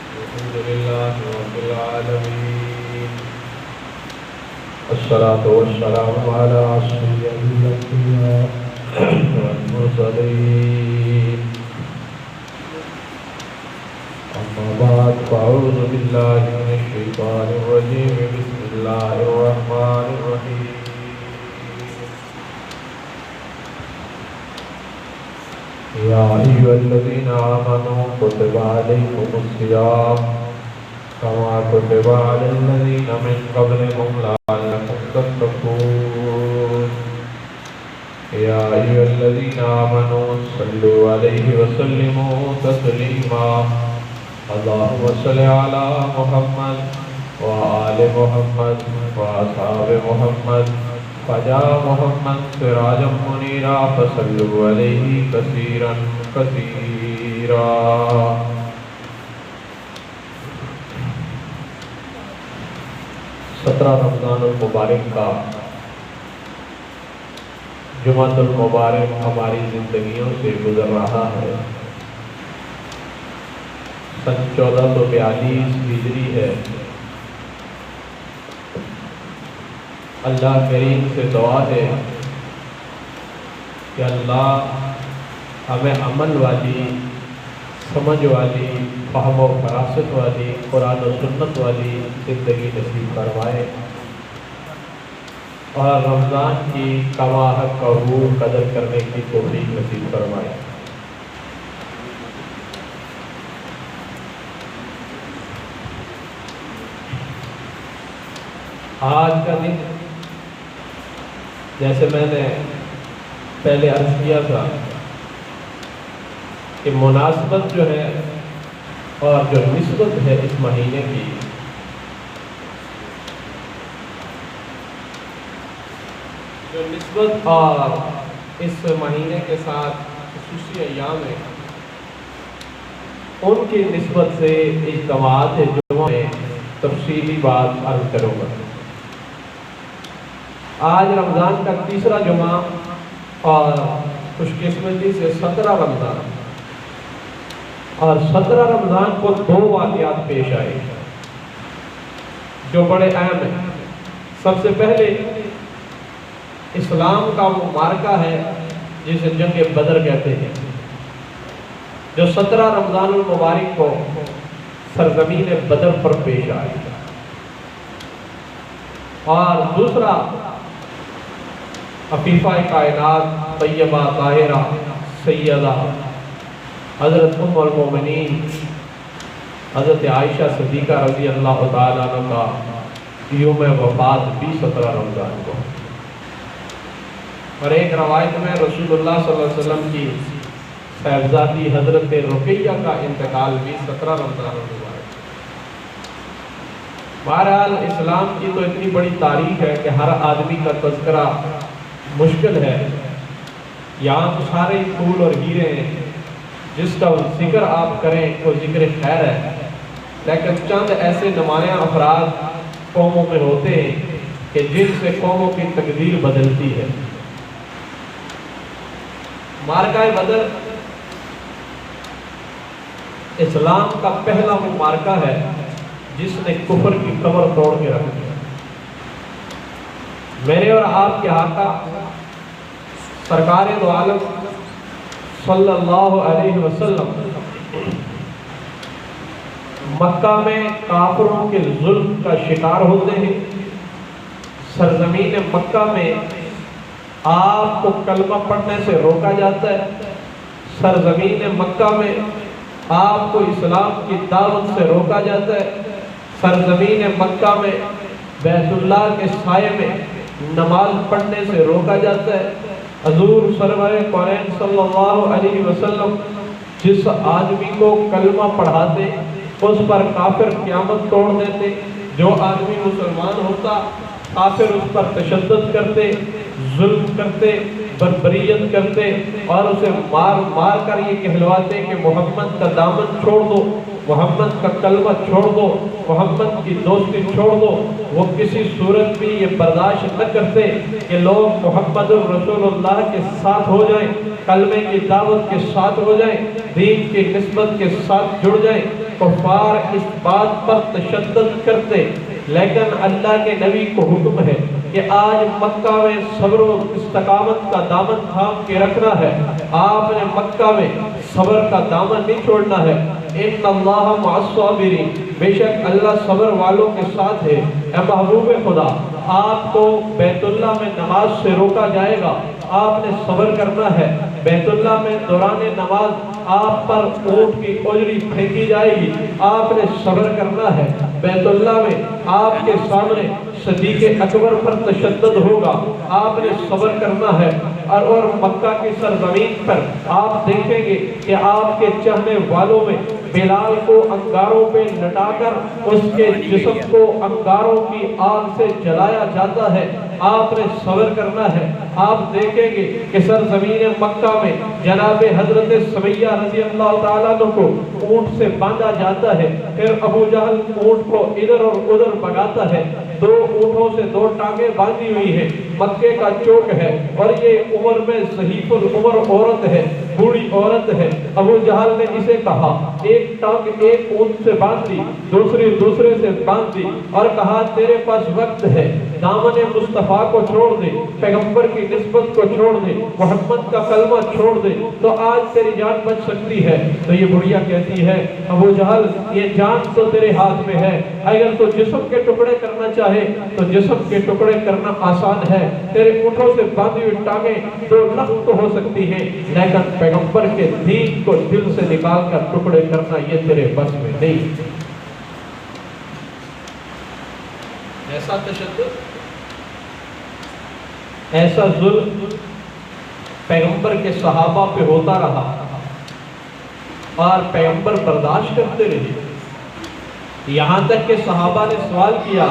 الحمد لله رب العالمين، الصلاة والسلام على سيد الأنبياء والمرسلين. أما بعد فأعوذ بالله من الشيطان الرجيم. بسم الله الرحمن الرحيم. يا أيها الذين آمنوا كتب عليكم الصيام كما كتب على الذين من قبلكم لعلكم تتقون. يا أيها الذين آمنوا صلوا عليه وسلموا تسليما. اللهم صل على محمد وآل محمد وأصحاب محمد فجاء محمد سراجا منيرا فصلوا عليه كثيرا كثيرا. 17 رمضان المبارک کا جمعۃ المبارک ہماری زندگیوں سے گزر رہا ہے. سن 1442 ہجری ہے. اللہ کریم سے دعا ہے کہ اللہ ہمیں عمل والی، سمجھ والی، فہم و فراست والی، قرآن و سنت والی زندگی نصیب فرمائے اور رمضان کی کما حق حقوق قدر کرنے کی توفیق نصیب فرمائے. آج کا دن جیسے میں نے پہلے عرض کیا تھا کہ مناسبت جو ہے اور جو نسبت ہے اس مہینے کی، جو نسبت اور اس مہینے کے ساتھ خصوصی ایام ہے، ان کی نسبت سے اجتماعات جمعہ میں تفصیلی بات عرض کروں گا. آج رمضان کا تیسرا جمعہ اور خوش قسمتی سے 17 رمضان، اور 17 رمضان کو 2 واقعات پیش آئے جو بڑے اہم ہیں. سب سے پہلے اسلام کا وہ معرکہ ہے جسے جنگ بدر کہتے ہیں، جو 17 رمضان المبارک کو سرزمین بدر پر پیش آئے. اور دوسرا عفیفہ کائنات طیبہ طاہرہ سیدہ حضرت ام المومنین حضرت عائشہ صدیقہ رضی اللہ تعالیٰ عنہ کا یوم وفات بھی 17 رمضان کو. اور ایک روایت میں رسول اللہ صلی اللہ علیہ وسلم کی صاحبزادی حضرت رقیہ کا انتقال بھی 17 رمضان کو ہوا ہے. بہرحال اسلام کی تو اتنی بڑی تاریخ ہے کہ ہر آدمی کا تذکرہ مشکل ہے. یہاں تو سارے پھول اور ہیرے ہیں، جس کا ذکر آپ کریں وہ ذکر خیر ہے، لیکن چند ایسے نمایاں افراد قوموں میں ہوتے ہیں کہ جن سے قوموں کی تقدیر بدلتی ہے. معرکہ بدر اسلام کا پہلا وہ معرکہ ہے جس نے کفر کی کمر توڑ کے رکھ دیا. میرے اور آپ کے آقا سرکار دو عالم صلی اللہ علیہ وسلم مکہ میں کافروں کے ظلم کا شکار ہوتے ہیں. سرزمین مکہ میں آپ کو کلمہ پڑھنے سے روکا جاتا ہے. سرزمین مکہ میں آپ کو اسلام کی دعوت سے روکا جاتا ہے. سرزمین مکہ میں بیت اللہ کے سائے میں نماز پڑھنے سے روکا جاتا ہے. حضور سرور قرآن صلی اللہ علیہ وسلم جس آدمی کو کلمہ پڑھاتے اس پر کافر قیامت توڑ دیتے. جو آدمی مسلمان ہوتا کافر اس پر تشدد کرتے، ظلم کرتے، بربریت کرتے اور اسے مار مار کر یہ کہلواتے کہ محمد کا دامن چھوڑ دو، محمد کا کلمہ چھوڑ دو، محمد کی دوستی چھوڑ دو، وہ کسی صورت بھی یہ برداشت نہ کرتے کہ لوگ محمد رسول اللہ کے ساتھ ہو جائیں، کلمے کی دعوت کے ساتھ ہو جائیں، دین کی نسبت کے ساتھ جڑ جائیں۔ کفار اس بات پر تشدد کرتے، لیکن اللہ کے نبی کو حکم ہے کہ آج مکہ میں صبر و استقامت کا دامن تھام کے رکھنا ہے۔ آپ نے مکہ میں صبر کا دامن نہیں چھوڑنا ہے۔ ان اللہ مع الصابرین، بے شک اللہ صبر والوں کے ساتھ ہے۔ اے محبوب خدا، آپ کو بیت اللہ میں نماز سے روکا جائے گا، آپ نے صبر کرنا ہے۔ بیت اللہ میں دوران نماز آپ پر اونٹ کی اجری پھینکی جائے گی، آپ نے صبر کرنا ہے۔ بیت اللہ میں آپ کے سامنے صدیق اکبر پر تشدد ہوگا، آپ نے صبر کرنا ہے۔ اور مکہ کی سرزمین پر آپ دیکھیں گے کہ آپ کے چاہنے والوں میں بلال کو انگاروں پہ لٹا کر اس کے جسم کو انگاروں کی آگ سے جلایا جاتا ہے، آپ نے صبر کرنا ہے۔ آپ دیکھیں گے کہ سرزمین مکہ میں جناب حضرت سمیہ رضی اللہ تعالیٰ عنہ کو اونٹ سے باندھا جاتا ہے، پھر ابو جہل اونٹ کو ادھر اور ادھر بھگاتا ہے، دو اونٹوں سے دو ٹانگیں باندھی ہوئی ہیں، مکے کا چوک ہے، اور یہ عمر میں ضعیف العمر عورت ہے، بوڑھی عورت ہے۔ ابو جہل نے اسے کہا، ایک ٹانگ ایک اونٹ سے باندھ دی، دوسری دوسرے سے باندھ دی، اور کہا تیرے پاس وقت ہے، دامن مصطفیٰ کو چھوڑ دے، پیغمبر کی نسبت کو چھوڑ دے، محمد کا کلمہ چھوڑ دے تو آج تیری جان بچ سکتی ہے۔ تو یہ بڑھیا کہتی ہے، ابو جہل یہ جان تو تیرے ہاتھ میں ہے، اگر تو جسم کے ٹکڑے کرنا چاہے تو جسم کے ٹکڑے کرنا آسان ہے، تیرے اونٹوں سے باندھی ہوئی ٹانگیں دو لخت تو ہو سکتی ہیں، لیکن پیغمبر کے دین کو دل سے نکال کر ٹکڑے کرنا یہ تیرے بس میں نہیں۔ ایسا تشدد، ایسا ظلم پیغمبر کے صحابہ پہ ہوتا رہا اور پیغمبر برداشت کرتے رہے، یہاں تک کہ صحابہ نے سوال کیا،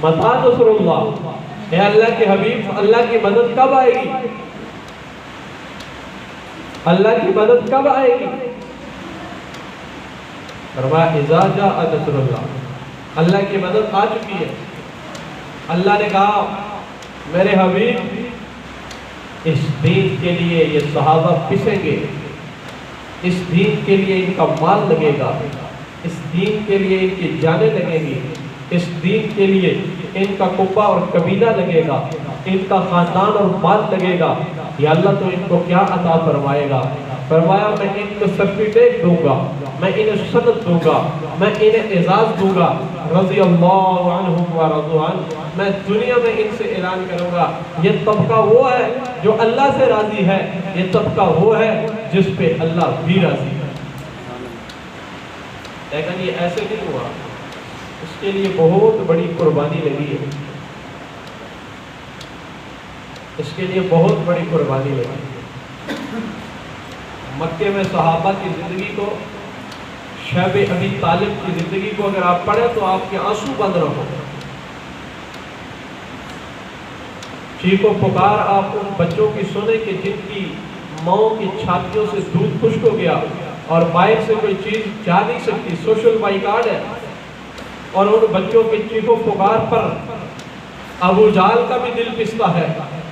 متی نصر اللہ، اے اللہ کے حبیب، اللہ کی مدد کب آئے گی؟ اللہ کی مدد کب آئے گی؟ فرمایا اذا جاء نصر اللہ، اللہ کی مدد آ چکی ہے۔ اللہ نے کہا میرے حبیب، اس دین کے لیے یہ صحابہ پسیں گے، اس دین کے لیے ان کا مال لگے گا، اس دین کے لیے ان کی جانیں لگیں گی، اس دین کے لیے ان کا قبہ اور قبیلہ لگے گا، ان کا خاندان اور مال لگے گا۔ یا اللہ تو ان کو کیا عطا فرمائے گا؟ فرمایا میں ان کو سرٹیفکیٹ دوں گا، میں انہیں سند دوں گا، میں انہیں اعزاز دوں گا، رضی اللہ عنہم ورضوا عنہ۔ میں دنیا میں ان سے اعلان کروں گا یہ طبقہ وہ ہے جو اللہ سے راضی ہے، یہ طبقہ وہ ہے جس پہ اللہ بھی راضی ہے۔ لیکن یہ ایسے نہیں ہوا، اس کے لیے بہت بڑی قربانی لگی ہے، اس کے لیے بہت بڑی قربانی لگی ہے۔ مکے میں صحابہ کی زندگی کو، شیب ابی طالب کی زندگی کو اگر آپ پڑھیں تو آپ کے آنسو بند رہو۔ چیخ و پکار آپ ان بچوں کی سنیں کہ جن کی ماؤں کی چھاتیوں سے دودھ خشک ہو گیا اور باہر سے کوئی چیز جا نہیں سکتی، سوشل بائیکاٹ ہے، اور ان بچوں کی چیخ و پکار پر ابو جہل کا بھی دل پستا ہے،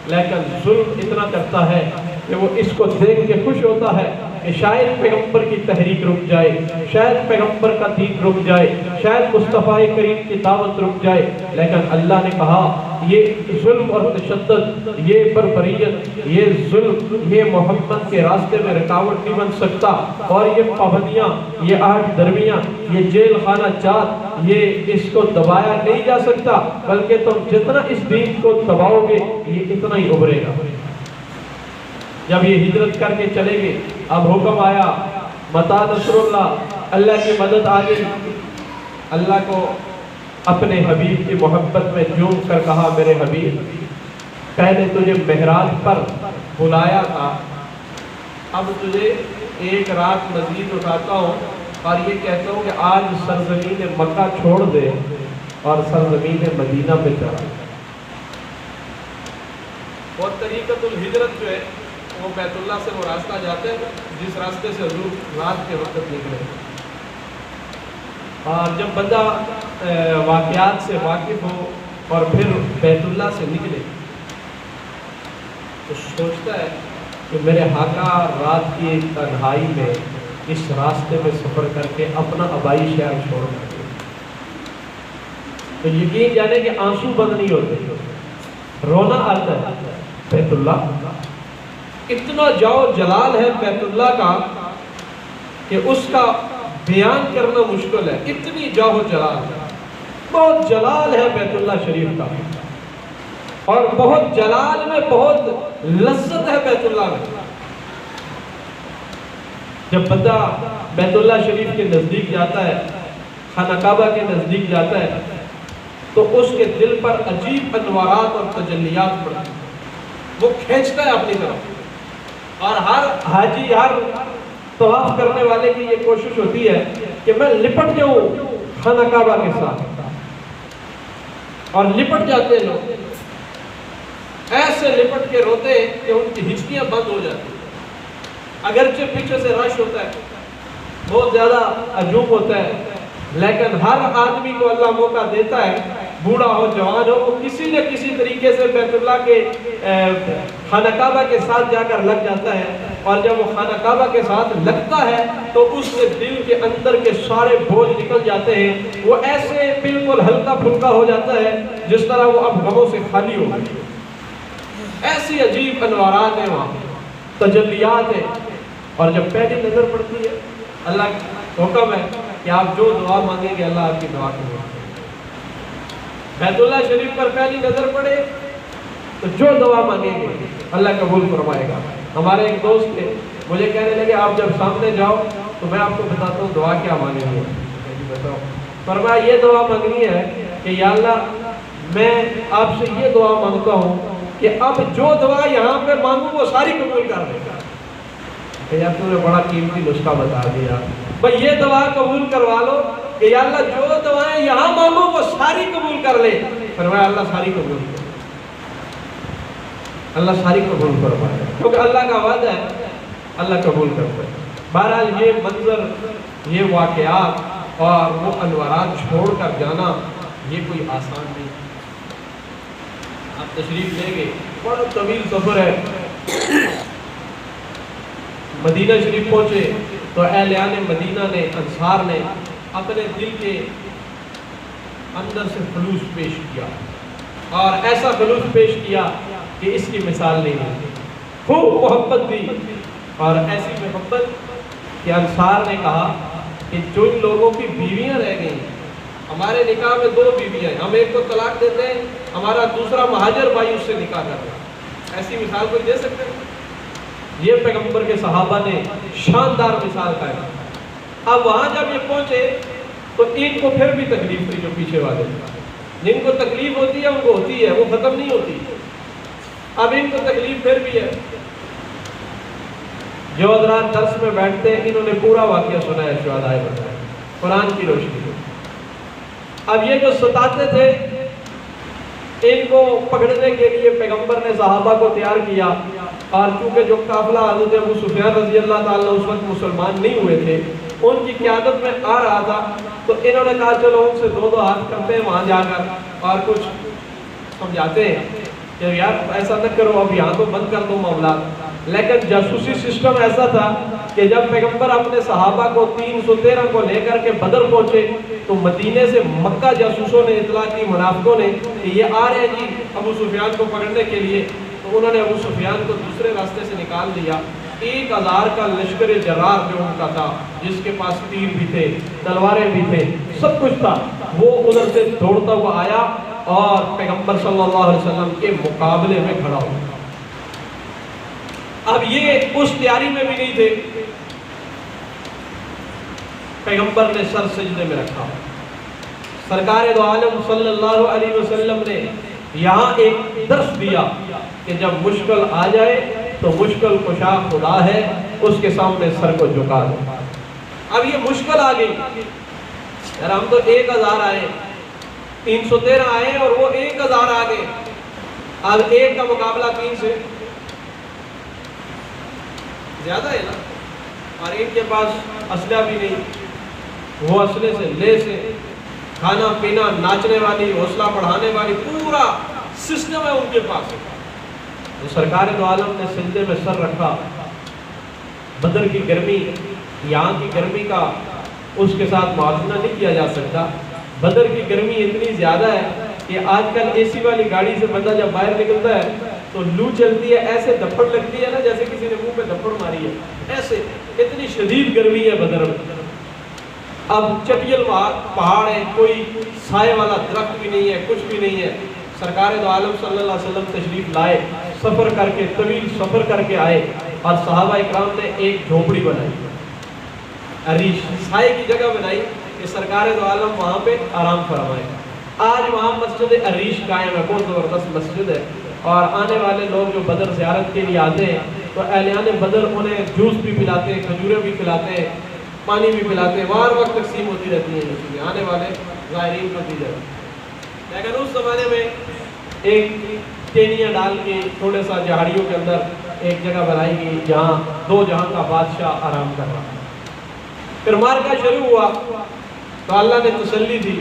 لیکن ظلم اتنا کرتا ہے کہ وہ اس کو دیکھ کے خوش ہوتا ہے کہ شاید پیغمبر کی تحریک رک جائے، شاید پیغمبر کا دین رک جائے، شاید مصطفیٰ کریم کی دعوت رک جائے۔ لیکن اللہ نے کہا یہ ظلم اور تشدد، یہ بربریت، یہ ظلم، یہ محمد کے راستے میں رکاوٹ نہیں بن سکتا، اور یہ پابندیاں، یہ آٹھ درمیاں، یہ جیل خانہ جات، یہ اس کو دبایا نہیں جا سکتا، بلکہ تم جتنا اس دین کو دباؤ گے یہ اتنا ہی ابھرے گا۔ جب یہ ہجرت کر کے چلے گئے، اب حکم آیا متی نصر اللہ، اللہ کی مدد آ گئی۔ اللہ کو اپنے حبیب کی محبت میں جھوم کر کہا میرے حبیب، پہلے تجھے معراج پر بلایا تھا، اب تجھے ایک رات مزید اٹھاتا ہوں اور یہ کہتا ہوں کہ آج سرزمین مکہ چھوڑ دے اور سرزمین مدینہ پہ چلا۔ اور طریقۃ الہجرت جو ہے وہ بیت اللہ سے وہ راستہ جاتے ہیں جس راستے سے حضور رات کے وقت نکلے، اور جب بندہ واقعات سے واقف ہو اور پھر بیت اللہ سے نکلے تو سوچتا ہے کہ میرے آقا رات کی تنہائی میں اس راستے میں سفر کر کے اپنا آبائی شہر چھوڑ کر کے، تو یقین جانے کہ آنسو بند نہیں ہوتے، رونا آتا ہے۔ بیت اللہ اتنا جاؤ جلال ہے بیت اللہ کا کہ اس کا بیان کرنا مشکل ہے، اتنی جاؤ جلال ہے، بہت جلال ہے بیت اللہ شریف کا، اور بہت جلال میں بہت لذت ہے بیت اللہ میں۔ جب بندہ بیت اللہ شریف کے نزدیک جاتا ہے، خانہ کعبہ کے نزدیک جاتا ہے، تو اس کے دل پر عجیب انوارات اور تجلیات پڑتے ہیں، وہ کھینچتا ہے اپنی طرف۔ اور ہر حاجی، ہر طواف کرنے والے کی یہ کوشش ہوتی ہے کہ میں لپٹ جاؤں خانہ کعبہ کے ساتھ، اور لپٹ جاتے ہیں لوگ، ایسے لپٹ کے روتے ہیں کہ ان کی ہچکیاں بند ہو جاتی ہیں۔ اگرچہ پیچھے سے رش ہوتا ہے، بہت زیادہ ہجوم ہوتا ہے، لیکن ہر آدمی کو اللہ موقع دیتا ہے، بوڑھا ہو جوان ہو، وہ کسی نہ کسی طریقے سے بیت اللہ کے خانہ کعبہ کے ساتھ جا کر لگ جاتا ہے۔ اور جب وہ خانہ کعبہ کے ساتھ لگتا ہے تو اس کے دل کے اندر کے سارے بوجھ نکل جاتے ہیں، وہ ایسے بالکل ہلکا پھلکا ہو جاتا ہے جس طرح وہ اب غموں سے خالی ہو گئی۔ ایسی عجیب انوارات ہیں وہاں، تجلیات ہیں۔ اور جب پہلی نظر پڑتی ہے، اللہ کا حکم ہے کہ آپ جو دعا مانگیں گے اللہ آپ کی دعا کو مانگے۔ بیت اللہ شریف پر پہلی نظر پڑے تو جو دعا مانگیں گے اللہ قبول فرمائے گا۔ ہمارے ایک دوست تھے، مجھے کہنے لگے آپ جب سامنے جاؤ تو میں آپ کو بتاتا ہوں دعا کیا مانگیں گے۔ بتاؤ، فرمایا یہ دعا مانگنی ہے کہ یا اللہ میں آپ سے یہ دعا مانگتا ہوں کہ اب جو دعا یہاں پہ مانگوں وہ ساری قبول کر دے گا۔ یار تو نے بڑا قیمتی نسخہ بتا دیا، بھئی یہ دعا قبول کروا لو کہ یا اللہ جو دعائیں یہاں مانگو وہ ساری قبول کر لے۔ فرمایا اللہ ساری قبول کر، اللہ ساری قبول فرمائے، کیونکہ اللہ کا وعدہ ہے اللہ قبول کرتا ہے۔ بہرحال یہ منظر، یہ واقعات اور وہ انوارات چھوڑ کر جانا یہ کوئی آسان نہیں۔ آپ تشریف لے گئے، بڑا طویل سفر ہے، مدینہ شریف پہنچے تو اہلِ مدینہ نے، انصار نے اپنے دل کے اندر سے خلوص پیش کیا، اور ایسا خلوص پیش کیا کہ اس کی مثال نہیں ہے۔ خوب محبت دی، اور ایسی محبت کہ انصار نے کہا کہ جو ان لوگوں کی بیویاں رہ گئی، ہمارے نکاح میں 2 بیویاں ہیں، ہم ایک کو طلاق دیتے ہیں، ہمارا دوسرا مہاجر بھائی اس سے نکاح کر رہا ہے، ایسی مثال کوئی دے سکتے ہیں؟ یہ پیغمبر کے صحابہ نے شاندار مثال قائم کی۔ اب وہاں جب یہ پہنچے تو ان کو پھر بھی تکلیف تھی، جو پیچھے والے جن کو تکلیف ہوتی ہے ان کو ہوتی ہے، وہ ختم نہیں ہوتی۔ اب ان کو تکلیف پھر بھی ہے۔ جو حضرات درس میں بیٹھتے ہیں انہوں نے پورا واقعہ سنا ہے، شہدائے بدر قرآن کی روشنی میں۔ اب یہ جو ستاتے تھے ان کو پکڑنے کے لیے پیغمبر نے صحابہ کو تیار کیا، اور چونکہ جو قافلہ حضرت ابو سفیان رضی اللہ تعالیٰ اس وقت مسلمان نہیں ہوئے تھے، ان کی قیادت میں آ رہا تھا، تو انہوں نے کہا چلو ان سے 2 ہاتھ کرتے ہیں وہاں جا کر اور کچھ سمجھاتے ہیں کہ یار ایسا نہ کرو، اب یہاں تو بند کر دو معاملات۔ لیکن جاسوسی سسٹم ایسا تھا کہ جب پیغمبر اپنے صحابہ کو 313 کو لے کر کے بدر پہنچے تو مدینے سے مکہ جاسوسوں نے اطلاع کی، منافقوں نے، کہ یہ آ رہے ہیں جی ابو سفیان کو پکڑنے کے لیے۔ تو انہوں نے ابو سفیان کو دوسرے راستے سے نکال دیا۔ 1000 کا لشکر جرار جو ان کا تھا، جس کے پاس تیر بھی تھے، تلواریں بھی تھے، سب کچھ تھا، وہ ادھر سے دوڑتا ہوا آیا اور پیغمبر صلی اللہ علیہ وسلم کے مقابلے میں کھڑا ہوا۔ اب یہ اس تیاری میں بھی نہیں تھے، پیغمبر نے سر سجدے میں رکھا۔ سرکار دو عالم صلی اللہ علیہ وسلم نے یہاں ایک درس دیا کہ جب مشکل آ جائے تو مشکل کشا خدا ہے، اس کے سامنے سر کو جھکا دو۔ اب یہ مشکل آ گئی، یار ہم تو 1000 آئے، 313 آئے اور وہ 1000 آ گئے، اب 1 کا مقابلہ 3 سے زیادہ ہے نا، اور ان کے پاس اسلحہ بھی نہیں، وہ اسلحے سے لیس ہے، کھانا پینا، ناچنے والی، حوصلہ بڑھانے والی پورا سسٹم ہے ان کے پاس۔ تو سرکار دو عالم نے سجدے میں سر رکھا۔ بدر کی گرمی، یہاں کی گرمی کا اس کے ساتھ موازنہ نہیں کیا جا سکتا۔ بدر کی گرمی اتنی زیادہ ہے کہ آج کل اے سی والی گاڑی سے بندہ جب باہر نکلتا ہے تو لو چلتی ہے، ایسے دھپڑ لگتی ہے نا جیسے کسی نے منہ پہ دھپڑ ماری ہے، ایسے اتنی شدید گرمی ہے بدر میں۔ اب چٹیل پہاڑ ہے، کوئی سائے والا درخت بھی نہیں ہے، کچھ بھی نہیں ہے۔ سرکار دو عالم صلی اللہ علیہ وسلم تشریف لائے، سفر کر کے، طویل سفر کر کے آئے، اور صحابہ اکرام نے ایک جھوپڑی بنائی، عریش سائے کی جگہ بنائی کہ سرکار دو عالم وہاں پہ آرام فرمائے۔ آج وہاں مسجد عریش قائم ہے، بہت زبردست مسجد ہے، اور آنے والے لوگ جو بدر زیارت کے لیے آتے ہیں تو اہلیان بدر انہیں جوس بھی پلاتے ہیں، کھجوریں بھی پلاتے ہیں، پانی بھی پلاتے ہیں، وہاں وقت تقسیم ہوتی رہتی ہے یہ چیزیں آنے والے زائرین کو دی جاتی ہے۔ لیکن اس زمانے میں ایک ٹینیاں ڈال کے تھوڑے سا جہاڑیوں کے اندر ایک جگہ بنائی گئی جہاں دو جہاں کا بادشاہ آرام کر رہا۔ پھر مارکا شروع ہوا تو اللہ نے تسلی دی،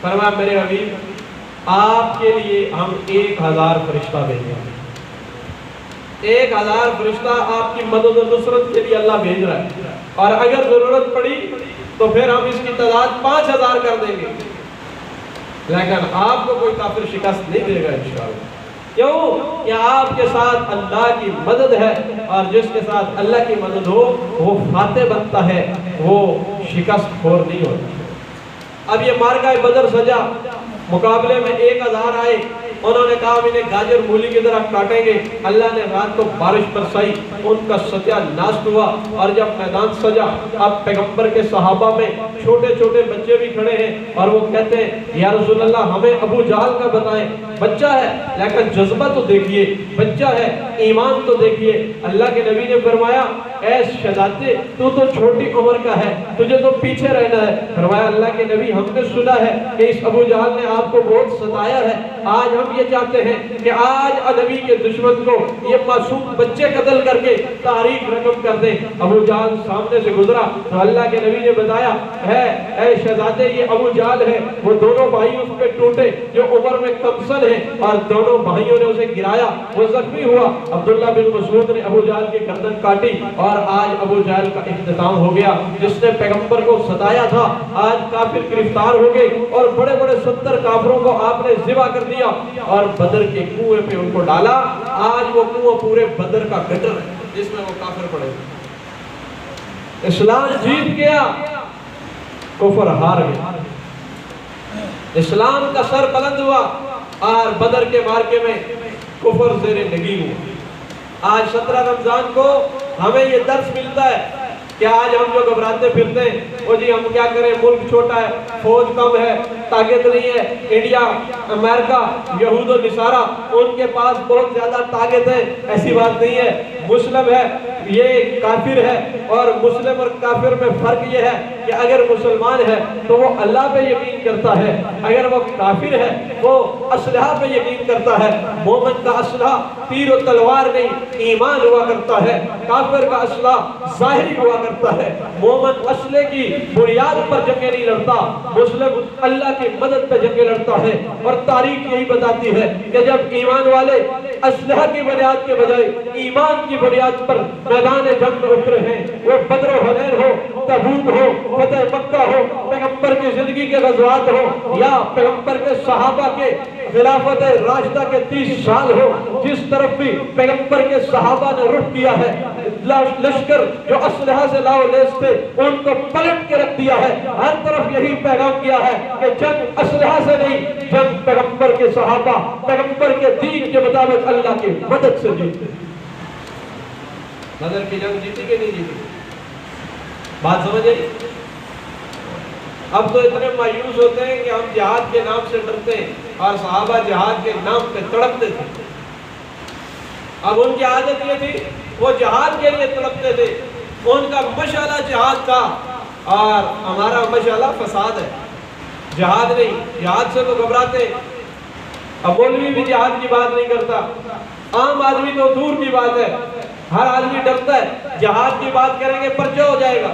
فرمایا میرے حبیب آپ کے لیے ہم 1000 فرشتہ بھیجیں گے، 1000 فرشتہ آپ کی مدد و نصرت کے لیے اللہ بھیج رہا ہے، اور اگر ضرورت پڑی تو پھر ہم اس کی تعداد 5000 کر دیں گے، لیکن آپ کو کوئی کافر شکست نہیں دے گا انشاءاللہ۔ کیوں؟ کہ آپ کے ساتھ اللہ کی مدد ہے، اور جس کے ساتھ اللہ کی مدد ہو وہ فاتح بنتا ہے، وہ شکست خور نہیں ہوتا۔ اب یہ مارکہ بدر سجا، مقابلے میں 1000 آئے، انہوں نے کہا ہم انہیں گاجر مولی کی طرح کاٹیں گے، اللہ نے رات کو بارش برسائی، ان کا ستیہ ناش ہوا، اور جب میدان سجا اب پیغمبر کے صحابہ میں چھوٹے چھوٹے بچے بھی کھڑے ہیں، اور وہ کہتے ہیں یا رسول اللہ ہمیں ابو جہل کا بتائیں، بچہ ہے لیکن جذبہ تو دیکھیے، بچہ ہے ایمان تو دیکھیے۔ اللہ کے نبی نے فرمایا اے شہزادے تو چھوٹی عمر کا ہے، تجھے تو پیچھے رہنا ہے۔ فرمایا اللہ کے نبی ہم نے سنا ہے کہ اس ابو جہل نے آپ کو بہت ستایا ہے، آج ہم یہ چاہتے ہیں کہ آج نبی کے دشمن کو یہ معصوم بچے قتل کر کے تاریخ رقم کر دیں۔ ابو جہل سامنے سے گزرا تو اللہ کے نبی نے بتایا اے شہزادے یہ ابو جہل ہے، وہ دونوں بھائی اس پہ ٹوٹے جو عمر میں کمسن ہیں، اور دونوں بھائیوں نے اسے گرایا، وہ زخمی ہوا۔ عبداللہ بن مسعود نے ابو جہل کی گردن کاٹی، اور آج ابو جہل کا اختتام ہو گیا۔ جس نے پیغمبر کو ستایا تھا آج کافر گرفتار ہو گئے، اور بڑے بڑے 70 کافروں کو آپ نے ذبح کر دیا اور بدر کے کنویں پہ ان کو ڈالا۔ آج وہ کنواں پورے بدر کا گٹر ہے جس میں وہ کافر پڑے۔ اسلام جیت گیا، کفر ہار گیا، اسلام کا سر بلند ہوا، اور بدر کے مارکے میں کفر زیر نگی ہوا۔ آج 17 رمضان کو ہمیں یہ درس ملتا ہے کہ آج ہم جو گھبراتے پھرتے ہیں وہ جی ہم کیا کریں، ملک چھوٹا ہے، فوج کم ہے، طاقت نہیں ہے، انڈیا، امریکہ، یہود و نصارہ ان کے پاس بہت زیادہ طاقت ہے، ایسی بات نہیں ہے۔ مسلم ہے، یہ کافر ہے، اور مسلم اور کافر میں فرق یہ ہے کہ اگر مسلمان ہے تو وہ اللہ پہ یقین کرتا ہے، اگر وہ کافر ہے وہ اسلحہ پہ یقین کرتا ہے۔ مومن کا اسلحہ تیر و تلوار نہیں، ایمان ہوا کرتا ہے، کافر کا اسلحہ ظاہری ہوا کرتا ہے۔ مومن اسلحے کی بنیاد پر جنگیں نہیں لڑتا، مسلم اللہ کی مدد پہ جنگیں لڑتا ہے، اور تاریخ یہی بتاتی ہے کہ جب ایمان والے اسلحہ کی بنیاد کے بجائے ایمان کی بنیاد پر میدان جنگ میں اترے ہیں، وہ بدر و حنین ہو، تبوک ہو، فتح مکہ ہو، پیغمبر کی زندگی کے غزوات ہو، یا پیغمبر کے صحابہ کے خلافت راشدہ کے 30 سال ہو، جس طرف بھی پیغمبر کے صحابہ نے رخ کیا ہے، لشکر جو اسلحہ سے لاؤ لیس تھے ان کو پلٹ کے رکھ دیا ہے۔ ہر طرف یہی پیغام کیا ہے کہ جنگ اسلحہ سے نہیں، جنگ پیغمبر کے صحابہ، پیغمبر کے دین کے مطابق اللہ کی مدد سے جیتے۔ بدر کی جنگ جیتی کہ نہیں جیتی؟ بات سمجھ آئی؟ اب تو اتنے مایوس ہوتے ہیں کہ ہم جہاد کے نام سے ڈرتے ہیں، اور صحابہ جہاد کے نام پہ تڑپتے تھے۔ اب ان کی عادت یہ تھی وہ جہاد کے لیے تڑپتے تھے، ان کا مشعلہ جہاد تھا، اور ہمارا مشعلہ فساد ہے، جہاد نہیں۔ جہاد سے تو گھبراتے ہیں، اب مولوی بھی جہاد کی بات نہیں کرتا، عام آدمی تو دور کی بات ہے، ہر آدمی ڈرتا ہے جہاد کی بات کریں گے پرچہ ہو جائے گا۔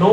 9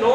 9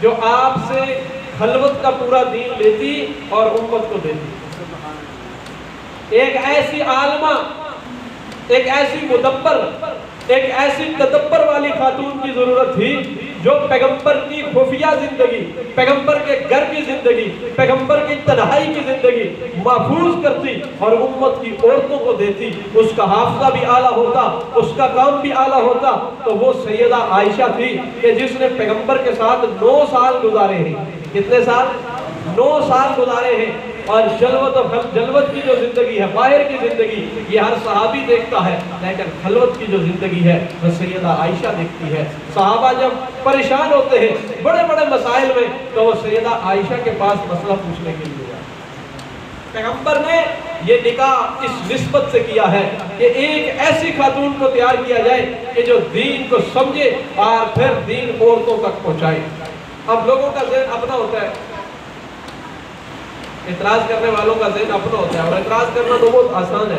جو آپ سے خلوت کا پورا دین لیتی اور امت کو دیتی. ایک ایسی عالمہ، ایک ایسی مدبر، ایک ایسی تدبر والی خاتون کی ضرورت تھی جو پیغمبر کی خفیہ زندگی، پیغمبر کے گھر کی زندگی، پیغمبر کی تنہائی کی زندگی محفوظ کرتی اور امت کی عورتوں کو دیتی. اس کا حافظہ بھی اعلیٰ ہوتا، اس کا کام بھی اعلیٰ ہوتا. تو وہ سیدہ عائشہ تھی کہ جس نے پیغمبر کے ساتھ 9 سال گزارے ہیں. کتنے سال؟ 9 سال گزارے ہیں. اور جلوت کی جو زندگی ہے، باہر کی زندگی، یہ ہر صحابی دیکھتا ہے، لیکن خلوت کی جو زندگی ہے وہ سیدہ عائشہ دیکھتی ہے. صحابہ جب پریشان ہوتے ہیں بڑے بڑے مسائل میں تو وہ سیدہ عائشہ کے پاس مسئلہ پوچھنے کے لیے جاتے ہیں. پیغمبر نے یہ نکاح اس نسبت سے کیا ہے کہ ایک ایسی خاتون کو تیار کیا جائے کہ جو دین کو سمجھے اور پھر دین عورتوں تک پہنچائے. اب لوگوں کا ذہن اپنا ہوتا ہے، اعتراض کرنے والوں کا ذہن اپنا ہوتا ہے، اور اعتراض کرنا تو بہت آسان ہے.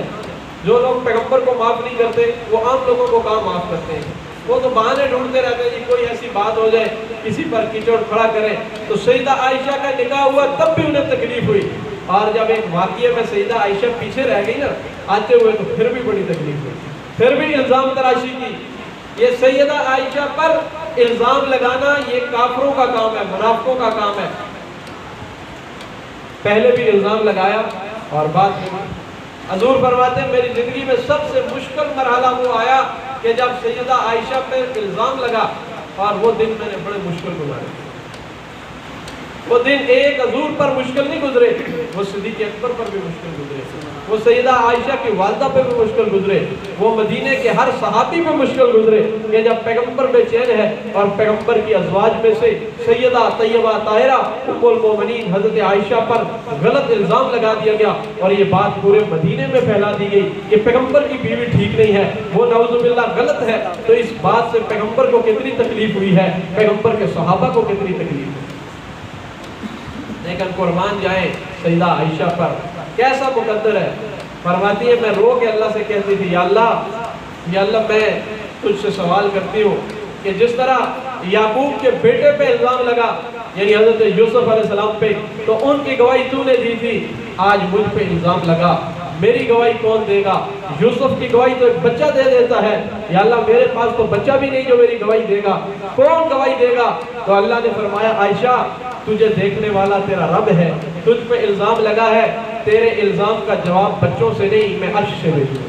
جو لوگ پیغمبر کو معاف نہیں کرتے وہ عام لوگوں کو کہاں معاف کرتے ہیں. وہ تو بہانے ڈھونڈتے رہتے ہیں، جی کوئی ایسی بات ہو جائے، کسی پر کیچڑ کھڑا کرے. تو سیدہ عائشہ کا نکاح ہوا تب بھی انہیں تکلیف ہوئی، اور جب ایک واقعے میں سیدہ عائشہ پیچھے رہ گئی نا آتے ہوئے تو پھر بھی بڑی تکلیف ہوئی، پھر بھی الزام تراشی کی. یہ سیدہ عائشہ پر الزام لگانا یہ کافروں کا کام ہے، منافقوں کا کام ہے. پہلے بھی الزام لگایا اور بعد میں حضور فرماتے ہیں میری زندگی میں سب سے مشکل مرحلہ وہ آیا کہ جب سیدہ عائشہ پہ الزام لگا، اور وہ دن میں نے بڑے مشکل گزارے. وہ دن ایک حضور پر مشکل نہیں گزرے، وہ صدیق اکبر پر بھی مشکل گزرے، وہ سیدہ عائشہ کی والدہ پہ بھی مشکل گزرے، وہ مدینے کے ہر صحابی پہ مشکل گزرے کہ جب پیغمبر بے چین ہے اور پیغمبر کی ازواج میں سے سیدہ طیبہ طاہرہ ام المومنین حضرت عائشہ پر غلط الزام لگا دیا گیا اور یہ بات پورے مدینے میں پھیلا دی گئی کہ پیغمبر کی بیوی ٹھیک نہیں ہے، وہ نعوذ باللہ غلط ہے. تو اس بات سے پیغمبر کو کتنی تکلیف ہوئی ہے، پیغمبر کے صحابہ کو کتنی تکلیف ہے. لیکن قربان جائیں سیدہ عائشہ پر کیسا مقدر ہے. فرماتی ہے میں رو کے اللہ سے کہتی تھی یا اللہ میں تجھ سے سوال کرتی ہوں کہ جس طرح یعقوب کے بیٹے پہ الزام لگا یعنی حضرت یوسف علیہ السلام پہ تو ان کی گواہی تو نے دی تھی، آج مجھ پہ الزام لگا، میری گواہی کون دے گا؟ یوسف کی گواہی تو ایک بچہ دے دیتا ہے، یا اللہ میرے پاس تو بچہ بھی نہیں جو میری گواہی دے گا، کون گواہی دے گا؟ تو اللہ نے فرمایا عائشہ تجھے دیکھنے والا تیرا رب ہے، تجھ پہ الزام لگا ہے، تیرے الزام کا جواب بچوں سے نہیں میں عرش سے بھیجوں.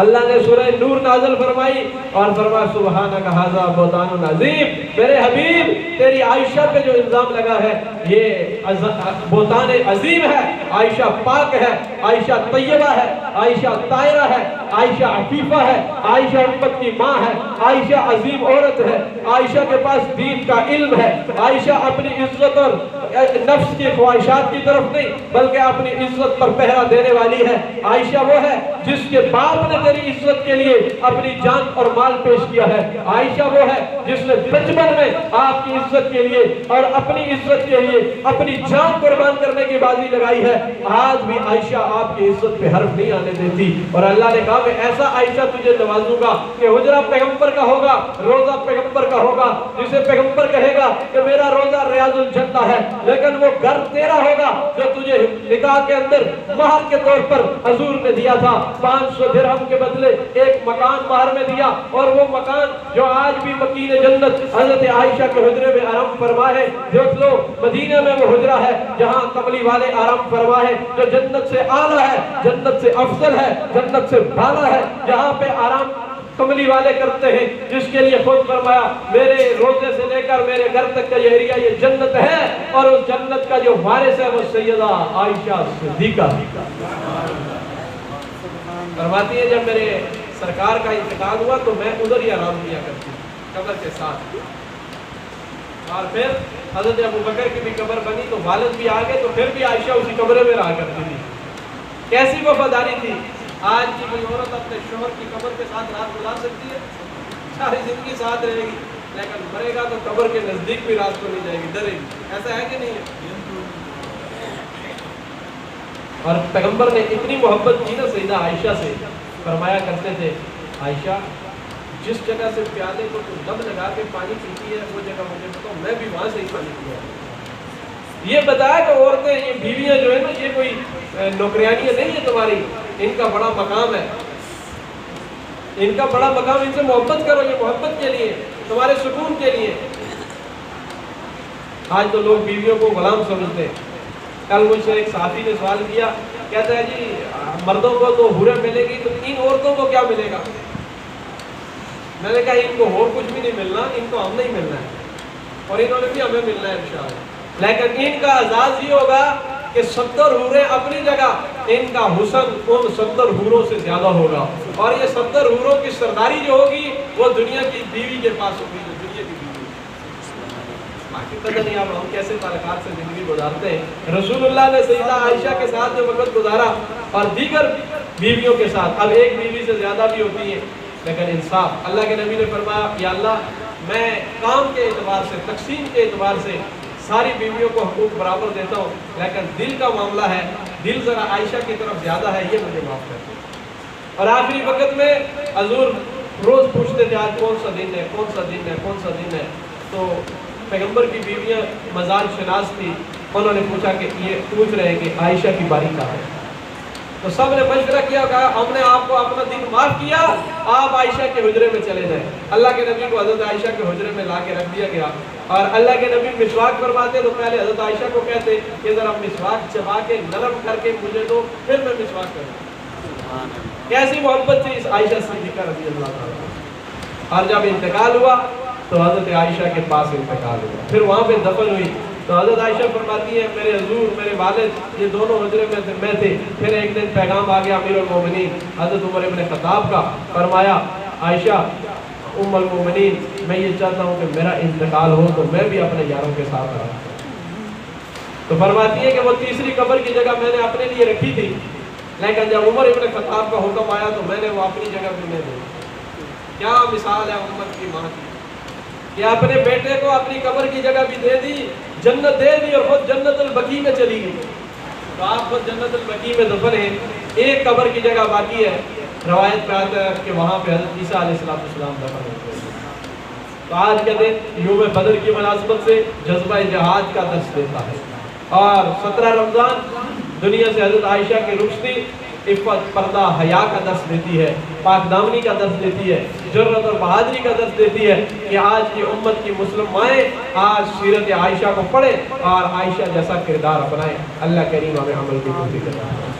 اللہ نے سورہ نور نازل فرمائی اور فرمایا سبحانک ھذا بہتان عظیم. میرے حبیب تیری عائشہ پہ جو الزام لگا ہے یہ بہتان عظیم ہے. عائشہ پاک ہے، عائشہ طیبہ ہے، عائشہ طاہرہ ہے، عائشہ عفیفہ ہے، عائشہ امت کی ماں ہے، عائشہ عظیم عورت ہے، عائشہ کے پاس دین کا علم ہے، عائشہ اپنی عزت اور نفس کی خواہشات کی طرف نہیں بلکہ اپنی عزت پر پہرا دینے والی ہے. عائشہ وہ ہے جس کے باپ نے تیری عزت کے لیے اپنی جان اور مال پیش کیا ہے. عائشہ وہ ہے جس نے بچپن میں آپ کی عزت کے لیے اور اپنی عزت کے لیے اپنی جان قربان کرنے کی بازی لگائی ہے. آج بھی عائشہ آپ کی عزت پہ حرف نہیں آنے دیتی اور اللہ نے کہا میں ایسا عائشہ تجھے نوازوں گا کہ حجرہ پیغمبر کا ہوگا، روزہ پیغمبر کا ہوگا، جسے پیغمبر کہے گا کہ میرا روزہ ریاض الجنہ ہے، لیکن وہ گھر تیرا ہوگا جو تجھے نکاح کے اندر مہر کے طور پر حضور نے دیا تھا. 500 درہم کے بدلے ایک مکان مہر میں دیا اور وہ مکان جو آج بھی مکین جنت حضرت عائشہ کے حجرے میں آرام فرما ہے. دیکھ لو مدینہ میں وہ حجرہ ہے جہاں کملی والے آرام فرما ہے، جو جنت سے اعلیٰ ہے، جنت سے افضل ہے، جنت سے بالا ہے، جہاں پہ آرام کملی والے کرتے ہیں، جس کے لیے خود فرمایا میرے روزے سے لے کر میرے گھر تک کا یہ ایریا یہ جنت ہے اور اس جنت کا جو وارث ہے وہ سیدہ عائشہ صدیقہ. فرماتی ہے جب میرے سرکار کا انتقال ہوا تو میں ادھر ہی آرام کیا کرتی قبر کے ساتھ، اور پھر حضرت ابوبکر کی بھی قبر بنی تو والد بھی آ گئے تو پھر بھی عائشہ اسی کمرے میں رہا کرتی تھی. کیسی وفاداری تھی. آج کی کوئی عورت اپنے شوہر کی قبر کے ساتھ رات گزار سکتی ہے؟ ساری زندگی ساتھ رہے گی لیکن مرے گا تو قبر کے نزدیک بھی رات کو نہیں جائے گی، ڈرے گی. ایسا ہے کہ نہیں ہے؟ اور پیغمبر نے اتنی محبت کی نا سیدہ عائشہ سے، فرمایا کرتے تھے عائشہ جس جگہ سے پیالے کو تو لب لگا کے پانی پیتی ہے وہ جگہ مجھے بتاؤ، میں بھی وہاں سے ہی پانی پیا۔ یہ بتایا کہ عورتیں، یہ بیویاں جو ہے نا، یہ کوئی نوکریانیاں نہیں ہے تمہاری، ان کا بڑا مقام ہے، ان کا بڑا مقام، ان سے محبت کرو، یہ محبت کے لیے، تمہارے سکون کے لیے۔ آج تو لوگ بیویوں کو غلام سمجھتے ہیں۔ کل مجھ سے ایک صحافی نے سوال کیا، کہتا ہے جی مردوں کو تو حوریں ملے گی تو ان عورتوں کو کیا ملے گا؟ میں نے کہا ان کو اور کچھ بھی نہیں ملنا، ان کو ہم نہیں ملنا ہے، اور انہوں نے بھی ہمیں ملنا ہے انشاءاللہ۔ لیکن ان کا اعزاز یہ ہوگا کہ 70 حوریں اپنی جگہ، ان کا حسن ان 70 حوروں سے زیادہ ہوگا، اور یہ 70 حوروں کی سرداری جو ہوگی وہ دنیا کی بیوی کے پاس ہوگی، جو دنیا کی بیوی۔ باقی پتہ نہیں آپ ہم کیسے تعلقات سے زندگی گزارتے ہیں۔ رسول اللہ نے سیدہ عائشہ کے ساتھ جو وقت گزارا اور دیگر بیویوں کے ساتھ، اب ایک بیوی سے زیادہ بھی ہوتی ہیں لیکن انصاف۔ اللہ کے نبی نے فرمایا یا اللہ میں کام کے اعتبار سے، تقسیم کے اعتبار سے ساری بیویوں کو حقوق برابر دیتا ہوں، لیکن دل کا معاملہ ہے، دل ذرا عائشہ کی طرف زیادہ ہے، یہ مجھے معاف کر دیں۔ اور آخری وقت میں حضور روز پوچھتے تھے آج کون سا دن ہے، کون سا دن ہے، کون سا دن ہے۔ تو پیغمبر کی بیویاں مزاج شناس تھی، انہوں نے پوچھا کہ یہ پوچھ رہے ہیں کہ عائشہ کی باری کہاں ہے؟ تو سب نے مشورہ کیا، کہا ہم نے آپ کو اپنا دن معاف کیا، آپ عائشہ کے حجرے میں چلے جائیں۔ اللہ کے نبی کو حضرت عائشہ کے حجرے میں لا کے رکھ دیا گیا، اور اللہ کے نبی مسواک فرماتے تو پہلے حضرت عائشہ کو کہتے کہ ذرا مسواک چبا کے نرم کر کے مجھے دو، پھر میں مسواک کروں۔ کیسی محبت تھی اس عائشہ صدیقہ رضی اللہ تعالیٰ۔ اور جب انتقال ہوا تو حضرت عائشہ کے پاس انتقال ہوا، پھر وہاں پہ دفن ہوئی۔ تو حضرت عائشہ فرماتی ہے میرے حضور، میرے والد یہ دونوں حجرے میں تھے۔ پھر ایک دن پیغام آ گیا امیر المومنین حضرت عمر ابن خطاب کا، فرمایا عائشہ ام المومنین میں یہ چاہتا ہوں کہ میرا انتقال ہو تو میں بھی اپنے یاروں کے ساتھ رہا۔ تو فرماتی ہے کہ وہ تیسری قبر کی جگہ میں نے اپنے لیے رکھی تھی، لیکن جب عمر ابن خطاب کا حکم آیا تو میں نے وہ اپنی جگہ بھی نہیں دی۔ کیا مثال ہے امت کی ماں کی، کہ اپنے بیٹے کو اپنی قبر کی جگہ بھی دے دی، جنت دے دی، اور خود جنت البقیع میں چلی گئی۔ تو آپ خود جنت البقیع میں دفن ہیں، ایک قبر کی جگہ باقی ہے، روایت میں آتا ہے کہ وہاں پہ حضرت عیسیٰ علیہ السلام دفن ہوتے ہیں۔ تو آج کے دن یوم بدر کی مناسبت سے جذبہ جہاد کا درس دیتا ہے، اور 17 رمضان دنیا سے حضرت عائشہ کی رخصتی عفت، پردہ، حیا کا درس دیتی ہے، پاک دامنی کا درس دیتی ہے، جرأت اور بہادری کا درس دیتی ہے کہ آج کی امت کی مسلم مائیں آج سیرت عائشہ کو پڑھیں اور عائشہ جیسا کردار اپنائیں۔ اللہ کریم ہمیں عمل کی توفیق عطا فرمائے۔